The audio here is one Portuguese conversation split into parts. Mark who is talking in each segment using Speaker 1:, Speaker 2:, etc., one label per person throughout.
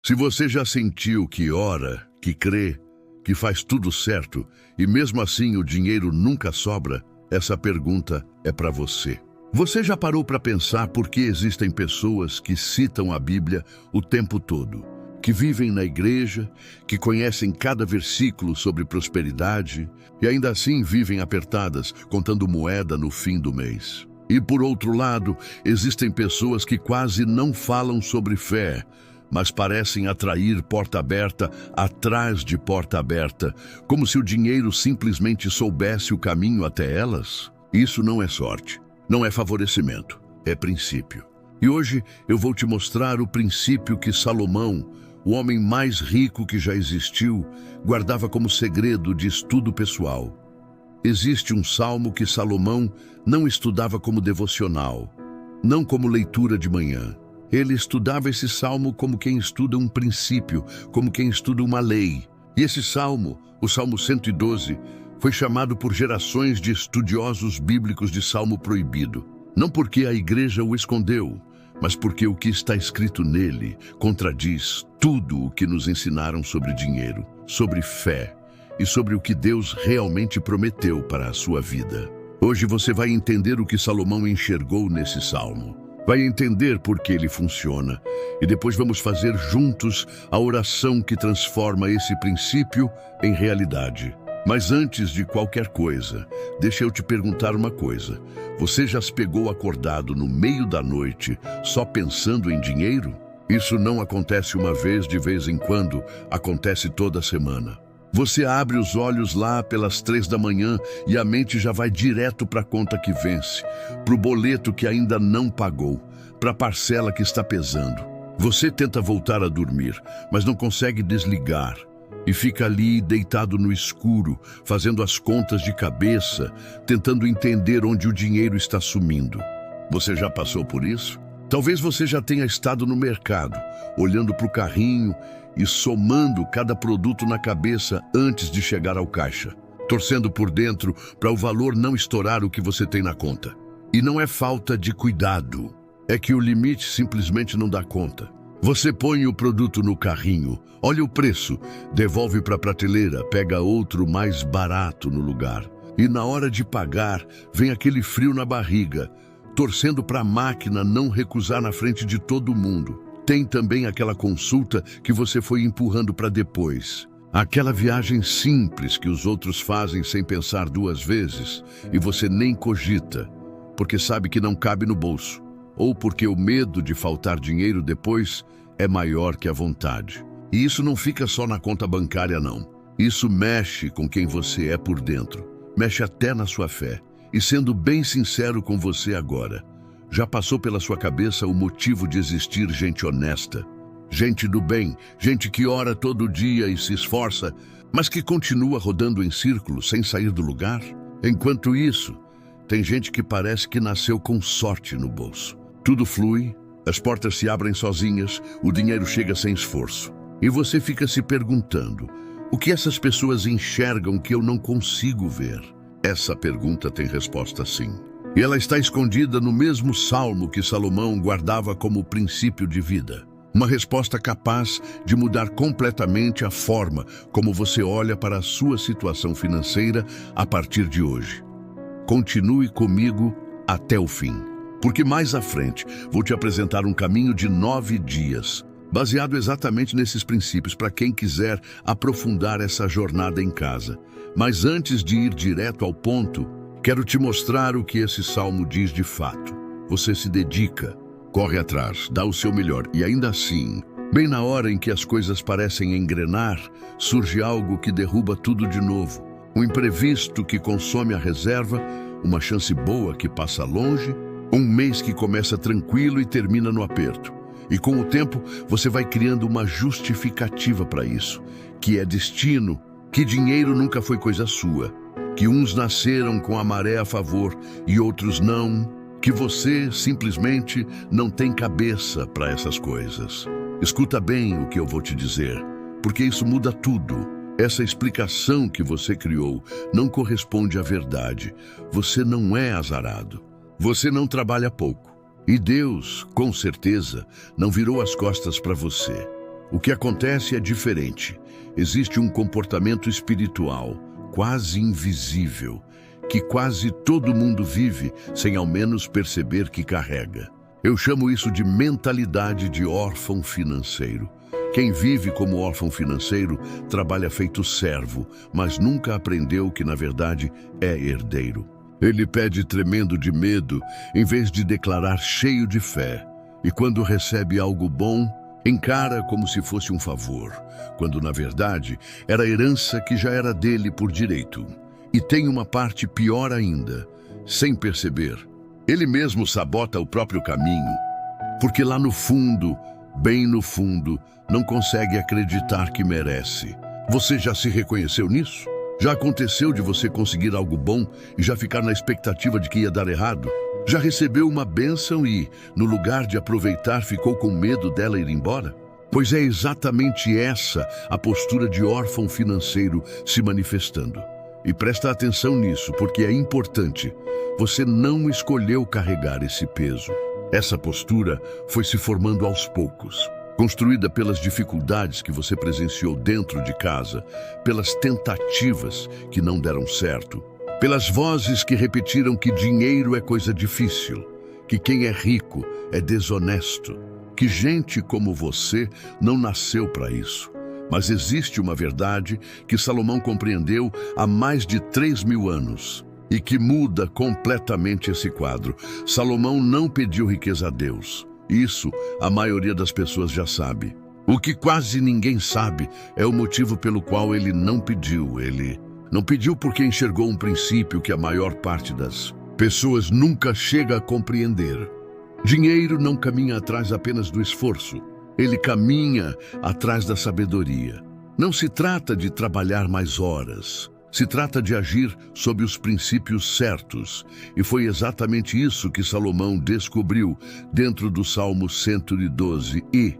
Speaker 1: Se você já sentiu que ora, que crê, que faz tudo certo e mesmo assim o dinheiro nunca sobra, essa pergunta é para você. Você já parou para pensar por que existem pessoas que citam a Bíblia o tempo todo, que vivem na igreja, que conhecem cada versículo sobre prosperidade e ainda assim vivem apertadas, contando moeda no fim do mês? E por outro lado, existem pessoas que quase não falam sobre fé, mas parecem atrair porta aberta atrás de porta aberta, como se o dinheiro simplesmente soubesse o caminho até elas. Isso não é sorte, não é favorecimento, é princípio. E hoje eu vou te mostrar o princípio que Salomão, o homem mais rico que já existiu, guardava como segredo de estudo pessoal. Existe um salmo que Salomão não estudava como devocional, não como leitura de manhã. Ele estudava esse salmo como quem estuda um princípio, como quem estuda uma lei. E esse salmo, o Salmo 112, foi chamado por gerações de estudiosos bíblicos de salmo proibido. Não porque a igreja o escondeu, mas porque o que está escrito nele contradiz tudo o que nos ensinaram sobre dinheiro, sobre fé e sobre o que Deus realmente prometeu para a sua vida. Hoje você vai entender o que Salomão enxergou nesse salmo. Vai entender por que ele funciona e depois vamos fazer juntos a oração que transforma esse princípio em realidade. Mas antes de qualquer coisa, deixa eu te perguntar uma coisa. Você já se pegou acordado no meio da noite só pensando em dinheiro? Isso não acontece uma vez de vez em quando, acontece toda semana. Você abre os olhos lá pelas 3 da manhã e a mente já vai direto para a conta que vence, para o boleto que ainda não pagou, para a parcela que está pesando. Você tenta voltar a dormir, mas não consegue desligar e fica ali deitado no escuro, fazendo as contas de cabeça, tentando entender onde o dinheiro está sumindo. Você já passou por isso? Talvez você já tenha estado no mercado, olhando para o carrinho e somando cada produto na cabeça antes de chegar ao caixa, torcendo por dentro para o valor não estourar o que você tem na conta. E não é falta de cuidado, é que o limite simplesmente não dá conta. Você põe o produto no carrinho, olha o preço, devolve para a prateleira, pega outro mais barato no lugar. E na hora de pagar, vem aquele frio na barriga, torcendo para a máquina não recusar na frente de todo mundo. Tem também aquela consulta que você foi empurrando para depois. Aquela viagem simples que os outros fazem sem pensar 2 vezes e você nem cogita, porque sabe que não cabe no bolso, ou porque o medo de faltar dinheiro depois é maior que a vontade. E isso não fica só na conta bancária, não. Isso mexe com quem você é por dentro, mexe até na sua fé. E sendo bem sincero com você agora, já passou pela sua cabeça o motivo de existir gente honesta? Gente do bem, gente que ora todo dia e se esforça, mas que continua rodando em círculos sem sair do lugar? Enquanto isso, tem gente que parece que nasceu com sorte no bolso. Tudo flui, as portas se abrem sozinhas, o dinheiro chega sem esforço. E você fica se perguntando, o que essas pessoas enxergam que eu não consigo ver? Essa pergunta tem resposta sim. E ela está escondida no mesmo salmo que Salomão guardava como princípio de vida. Uma resposta capaz de mudar completamente a forma como você olha para a sua situação financeira a partir de hoje. Continue comigo até o fim, porque mais à frente vou te apresentar um caminho de 9 dias, baseado exatamente nesses princípios para quem quiser aprofundar essa jornada em casa. Mas antes de ir direto ao ponto, quero te mostrar o que esse salmo diz de fato. Você se dedica, corre atrás, dá o seu melhor e ainda assim, bem na hora em que as coisas parecem engrenar, surge algo que derruba tudo de novo. Um imprevisto que consome a reserva, uma chance boa que passa longe, um mês que começa tranquilo e termina no aperto. E com o tempo, você vai criando uma justificativa para isso, que é destino, que dinheiro nunca foi coisa sua, que uns nasceram com a maré a favor e outros não, que você simplesmente não tem cabeça para essas coisas. Escuta bem o que eu vou te dizer, porque isso muda tudo. Essa explicação que você criou não corresponde à verdade. Você não é azarado. Você não trabalha pouco. E Deus, com certeza, não virou as costas para você. O que acontece é diferente. Existe um comportamento espiritual, quase invisível, que quase todo mundo vive sem ao menos perceber que carrega. Eu chamo isso de mentalidade de órfão financeiro. Quem vive como órfão financeiro trabalha feito servo, mas nunca aprendeu que, na verdade, é herdeiro. Ele pede tremendo de medo, em vez de declarar cheio de fé. E quando recebe algo bom, encara como se fosse um favor, quando, na verdade, era herança que já era dele por direito. E tem uma parte pior ainda, sem perceber. Ele mesmo sabota o próprio caminho, porque lá no fundo, bem no fundo, não consegue acreditar que merece. Você já se reconheceu nisso? Já aconteceu de você conseguir algo bom e já ficar na expectativa de que ia dar errado? Já recebeu uma bênção e, no lugar de aproveitar, ficou com medo dela ir embora? Pois é exatamente essa a postura de órfão financeiro se manifestando. E presta atenção nisso, porque é importante. Você não escolheu carregar esse peso. Essa postura foi se formando aos poucos, construída pelas dificuldades que você presenciou dentro de casa, pelas tentativas que não deram certo, pelas vozes que repetiram que dinheiro é coisa difícil, que quem é rico é desonesto, que gente como você não nasceu para isso. Mas existe uma verdade que Salomão compreendeu há mais de 3.000 anos e que muda completamente esse quadro. Salomão não pediu riqueza a Deus. Isso a maioria das pessoas já sabe. O que quase ninguém sabe é o motivo pelo qual ele não pediu. Ele não pediu porque enxergou um princípio que a maior parte das pessoas nunca chega a compreender. Dinheiro não caminha atrás apenas do esforço. Ele caminha atrás da sabedoria. Não se trata de trabalhar mais horas. Se trata de agir sob os princípios certos. E foi exatamente isso que Salomão descobriu dentro do Salmo 112. E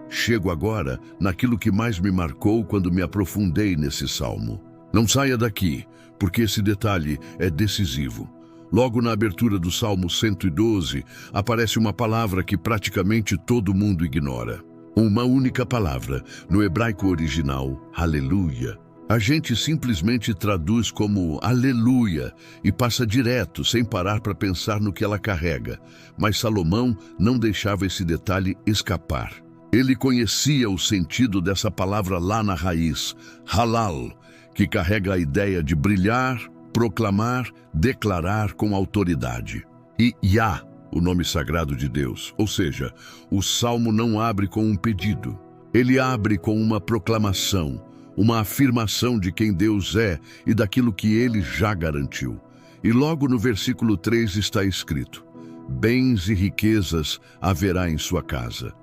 Speaker 1: chego agora naquilo que mais me marcou quando me aprofundei nesse salmo. Não saia daqui, porque esse detalhe é decisivo. Logo na abertura do Salmo 112, aparece uma palavra que praticamente todo mundo ignora. Uma única palavra, no hebraico original, aleluia. A gente simplesmente traduz como aleluia e passa direto, sem parar para pensar no que ela carrega. Mas Salomão não deixava esse detalhe escapar. Ele conhecia o sentido dessa palavra lá na raiz, halal, que carrega a ideia de brilhar, proclamar, declarar com autoridade. E Yah, o nome sagrado de Deus. Ou seja, o Salmo não abre com um pedido. Ele abre com uma proclamação, uma afirmação de quem Deus é e daquilo que Ele já garantiu. E logo no versículo 3 está escrito: bens e riquezas haverá em sua casa.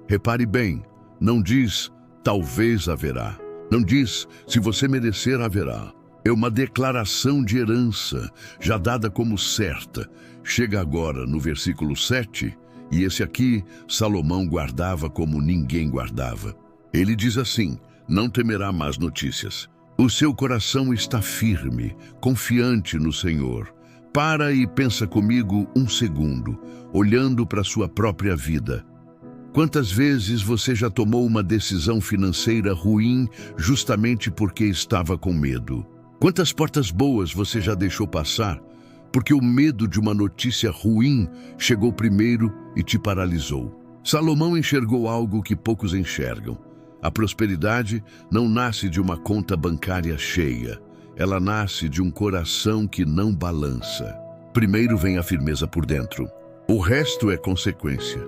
Speaker 1: Repare bem, não diz, talvez haverá. Não diz, se você merecer, haverá. É uma declaração de herança, já dada como certa. Chega agora no versículo 7, e esse aqui Salomão guardava como ninguém guardava. Ele diz assim: não temerá más notícias. O seu coração está firme, confiante no Senhor. Para e pensa comigo um segundo, olhando para sua própria vida. Quantas vezes você já tomou uma decisão financeira ruim justamente porque estava com medo? Quantas portas boas você já deixou passar porque o medo de uma notícia ruim chegou primeiro e te paralisou? Salomão enxergou algo que poucos enxergam. A prosperidade não nasce de uma conta bancária cheia. Ela nasce de um coração que não balança. Primeiro vem a firmeza por dentro. O resto é consequência.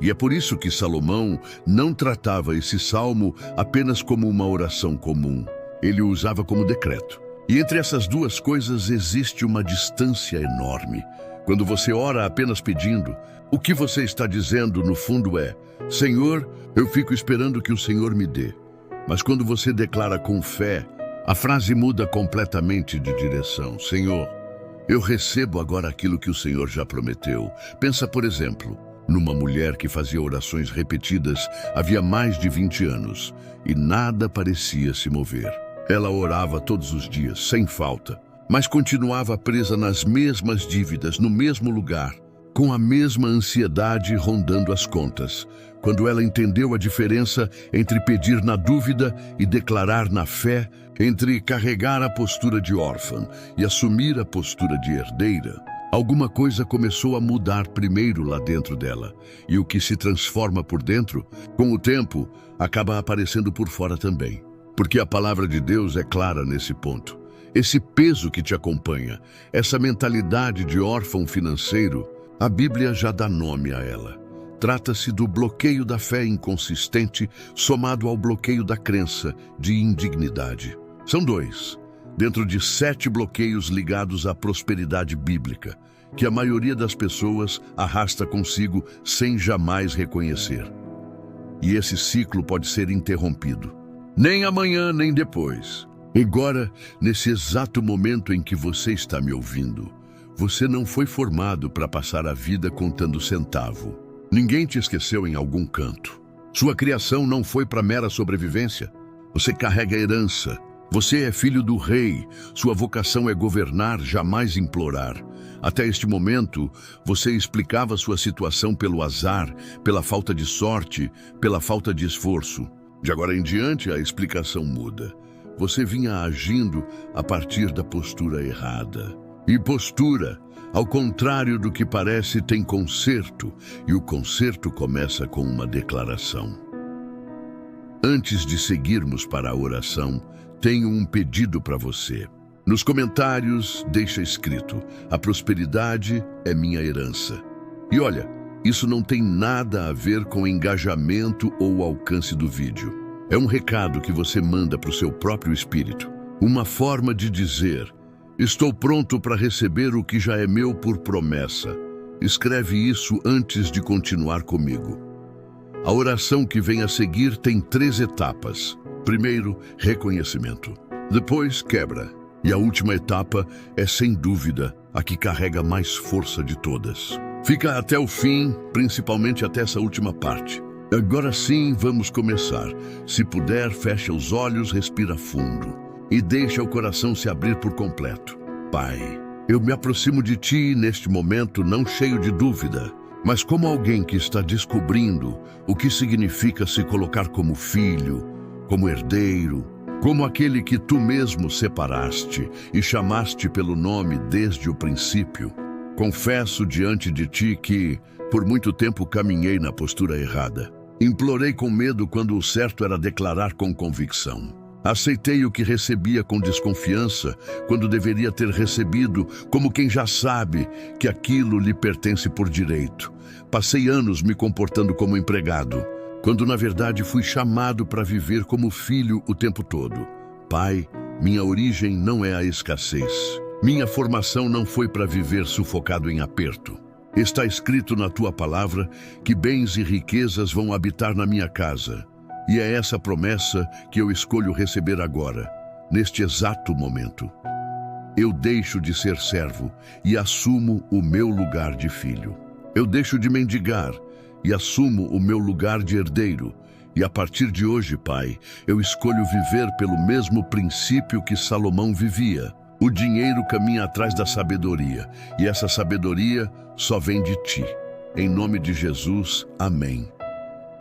Speaker 1: E é por isso que Salomão não tratava esse salmo apenas como uma oração comum. Ele o usava como decreto. E entre essas duas coisas existe uma distância enorme. Quando você ora apenas pedindo, o que você está dizendo no fundo é: Senhor, eu fico esperando que o Senhor me dê. Mas quando você declara com fé, a frase muda completamente de direção. Senhor, eu recebo agora aquilo que o Senhor já prometeu. Pensa, por exemplo, numa mulher que fazia orações repetidas havia mais de 20 anos e nada parecia se mover. Ela orava todos os dias, sem falta, mas continuava presa nas mesmas dívidas, no mesmo lugar. com a mesma ansiedade rondando as contas, quando ela entendeu a diferença entre pedir na dúvida e declarar na fé, entre carregar a postura de órfã e assumir a postura de herdeira. Alguma coisa começou a mudar primeiro lá dentro dela, e o que se transforma por dentro, com o tempo, acaba aparecendo por fora também. Porque a palavra de Deus é clara nesse ponto. Esse peso que te acompanha, essa mentalidade de órfão financeiro, a Bíblia já dá nome a ela. Trata-se do bloqueio da fé inconsistente somado ao bloqueio da crença de indignidade. São dois, dentro de 7 bloqueios ligados à prosperidade bíblica, que a maioria das pessoas arrasta consigo sem jamais reconhecer. E esse ciclo pode ser interrompido. Nem amanhã, nem depois. Agora, nesse exato momento em que você está me ouvindo, você não foi formado para passar a vida contando centavo. Ninguém te esqueceu em algum canto. Sua criação não foi para mera sobrevivência. Você carrega herança. Você é filho do rei. Sua vocação é governar, jamais implorar. Até este momento, você explicava sua situação pelo azar, pela falta de sorte, pela falta de esforço. De agora em diante, a explicação muda. Você vinha agindo a partir da postura errada. E postura, ao contrário do que parece, tem conserto, e o conserto começa com uma declaração. Antes de seguirmos para a oração, tenho um pedido para você. Nos comentários, deixa escrito: a prosperidade é minha herança. E olha, isso não tem nada a ver com engajamento ou alcance do vídeo. É um recado que você manda para o seu próprio espírito. Uma forma de dizer: estou pronto para receber o que já é meu por promessa. Escreve isso antes de continuar comigo. A oração que vem a seguir tem 3 etapas. Primeiro, reconhecimento. Depois, quebra. E a última etapa é, sem dúvida, a que carrega mais força de todas. Fica até o fim, principalmente até essa última parte. Agora sim, vamos começar. Se puder, fecha os olhos, respira fundo e deixa o coração se abrir por completo. Pai, eu me aproximo de Ti neste momento não cheio de dúvida, mas como alguém que está descobrindo o que significa se colocar como filho, como herdeiro, como aquele que Tu mesmo separaste e chamaste pelo nome desde o princípio. Confesso diante de Ti que, por muito tempo, caminhei na postura errada. Implorei com medo quando o certo era declarar com convicção. Aceitei o que recebia com desconfiança, quando deveria ter recebido como quem já sabe que aquilo lhe pertence por direito. Passei anos me comportando como empregado, quando na verdade fui chamado para viver como filho o tempo todo. Pai, minha origem não é a escassez. Minha formação não foi para viver sufocado em aperto. Está escrito na Tua palavra que bens e riquezas vão habitar na minha casa. E é essa promessa que eu escolho receber agora, neste exato momento. Eu deixo de ser servo e assumo o meu lugar de filho. Eu deixo de mendigar e assumo o meu lugar de herdeiro. E a partir de hoje, Pai, eu escolho viver pelo mesmo princípio que Salomão vivia. O dinheiro caminha atrás da sabedoria, e essa sabedoria só vem de Ti. Em nome de Jesus, amém.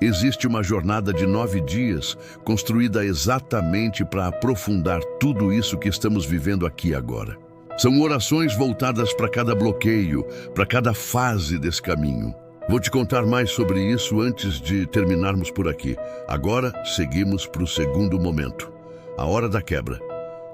Speaker 1: Existe uma jornada de 9 dias, construída exatamente para aprofundar tudo isso que estamos vivendo aqui agora. São orações voltadas para cada bloqueio, para cada fase desse caminho. Vou te contar mais sobre isso antes de terminarmos por aqui. Agora, seguimos para o segundo momento, a hora da quebra.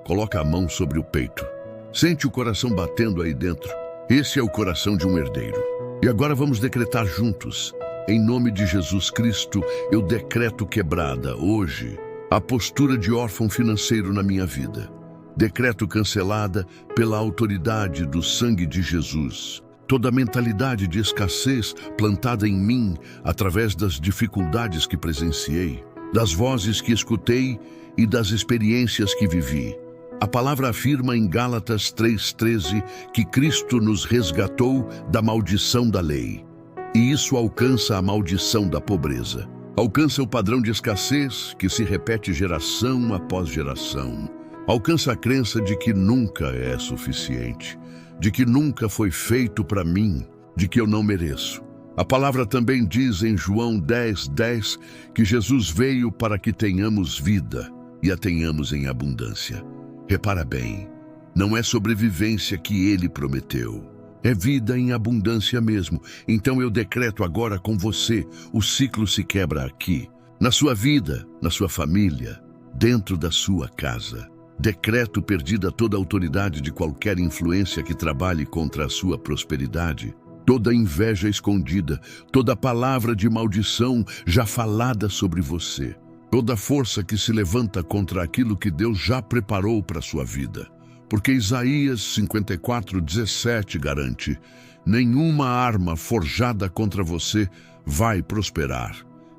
Speaker 1: Coloca a mão sobre o peito. Sente o coração batendo aí dentro. Esse é o coração de um herdeiro. E agora vamos decretar juntos. Em nome de Jesus Cristo, eu decreto quebrada, hoje, a postura de órfão financeiro na minha vida. Decreto cancelada pela autoridade do sangue de Jesus. Toda a mentalidade de escassez plantada em mim através das dificuldades que presenciei, das vozes que escutei e das experiências que vivi. A palavra afirma em Gálatas 3,13 que Cristo nos resgatou da maldição da lei. E isso alcança a maldição da pobreza. Alcança o padrão de escassez que se repete geração após geração. Alcança a crença de que nunca é suficiente, de que nunca foi feito para mim, de que eu não mereço. A palavra também diz em João 10:10 que Jesus veio para que tenhamos vida e a tenhamos em abundância. Repara bem, não é sobrevivência que ele prometeu. É vida em abundância mesmo. Então eu decreto agora com você, o ciclo se quebra aqui. Na sua vida, na sua família, dentro da sua casa. Decreto perdida toda a autoridade de qualquer influência que trabalhe contra a sua prosperidade. Toda inveja escondida, toda palavra de maldição já falada sobre você. Toda força que se levanta contra aquilo que Deus já preparou para a sua vida. Porque Isaías 54:17 garante: nenhuma arma forjada contra você vai prosperar.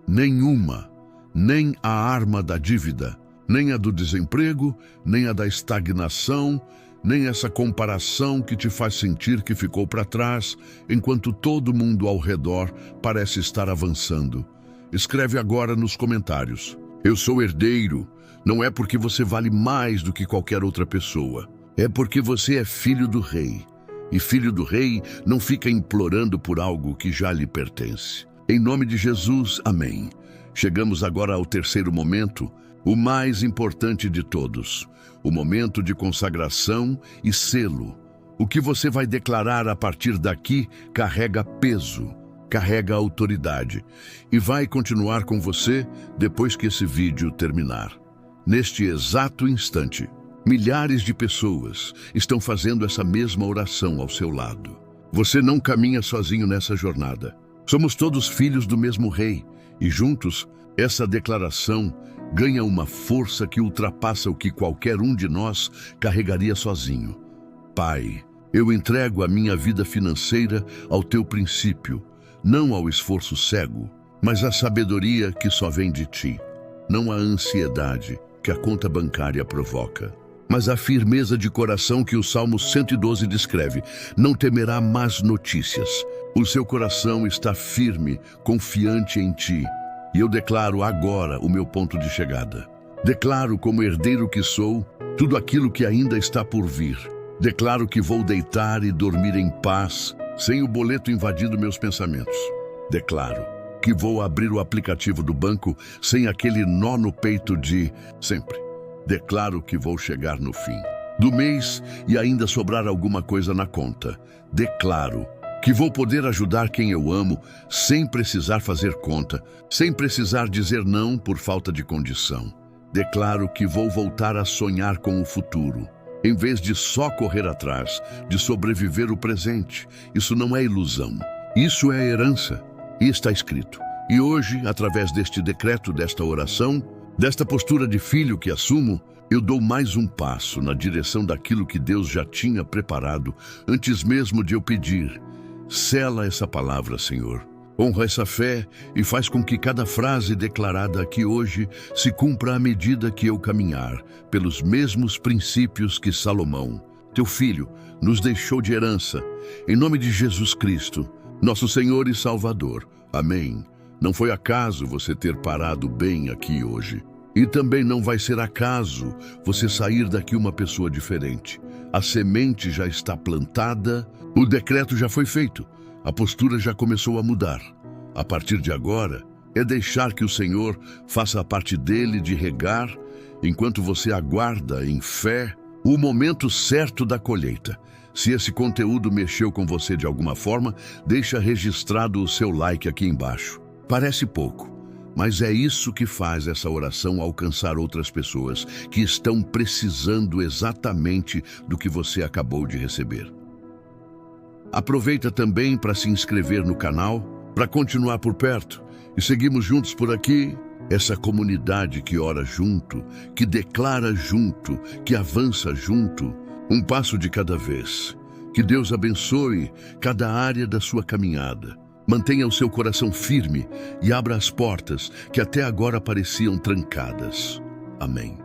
Speaker 1: Nenhuma, nem a arma da dívida, nem a do desemprego, nem a da estagnação, nem essa comparação que te faz sentir que ficou para trás, enquanto todo mundo ao redor parece estar avançando. Escreve agora nos comentários: eu sou herdeiro. Não é porque você vale mais do que qualquer outra pessoa. É porque você é filho do rei. E filho do rei não fica implorando por algo que já lhe pertence. Em nome de Jesus, amém. Chegamos agora ao terceiro momento, o mais importante de todos. O momento de consagração e selo. O que você vai declarar a partir daqui carrega peso, carrega autoridade e vai continuar com você depois que esse vídeo terminar. Neste exato instante, milhares de pessoas estão fazendo essa mesma oração ao seu lado. Você não caminha sozinho nessa jornada. Somos todos filhos do mesmo rei e juntos essa declaração ganha uma força que ultrapassa o que qualquer um de nós carregaria sozinho. Pai, eu entrego a minha vida financeira ao teu princípio, não ao esforço cego, mas à sabedoria que só vem de ti. Não à ansiedade que a conta bancária provoca, mas à firmeza de coração que o Salmo 112 descreve. Não temerá más notícias. O seu coração está firme, confiante em ti. E eu declaro agora o meu ponto de chegada. Declaro como herdeiro que sou, tudo aquilo que ainda está por vir. Declaro que vou deitar e dormir em paz, sem o boleto invadindo meus pensamentos. Declaro que vou abrir o aplicativo do banco sem aquele nó no peito de sempre. Declaro que vou chegar no fim do mês e ainda sobrar alguma coisa na conta. Declaro que vou poder ajudar quem eu amo sem precisar fazer conta, sem precisar dizer não por falta de condição. Declaro que vou voltar a sonhar com o futuro, em vez de só correr atrás, de sobreviver o presente. Isso não é ilusão, isso é herança e está escrito. E hoje, através deste decreto, desta oração, desta postura de filho que assumo, eu dou mais um passo na direção daquilo que Deus já tinha preparado antes mesmo de eu pedir. Sela essa palavra, Senhor. Honra essa fé e faz com que cada frase declarada aqui hoje se cumpra à medida que eu caminhar pelos mesmos princípios que Salomão, teu filho, nos deixou de herança. Em nome de Jesus Cristo, nosso Senhor e Salvador. Amém. Não foi acaso você ter parado bem aqui hoje. E também não vai ser acaso você sair daqui uma pessoa diferente. A semente já está plantada, o decreto já foi feito, a postura já começou a mudar. A partir de agora, é deixar que o Senhor faça a parte dele de regar, enquanto você aguarda em fé o momento certo da colheita. Se esse conteúdo mexeu com você de alguma forma, deixa registrado o seu like aqui embaixo. Parece pouco, mas é isso que faz essa oração alcançar outras pessoas que estão precisando exatamente do que você acabou de receber. Aproveita também para se inscrever no canal, para continuar por perto. E seguimos juntos por aqui, essa comunidade que ora junto, que declara junto, que avança junto, um passo de cada vez. Que Deus abençoe cada área da sua caminhada. Mantenha o seu coração firme e abra as portas que até agora pareciam trancadas. Amém.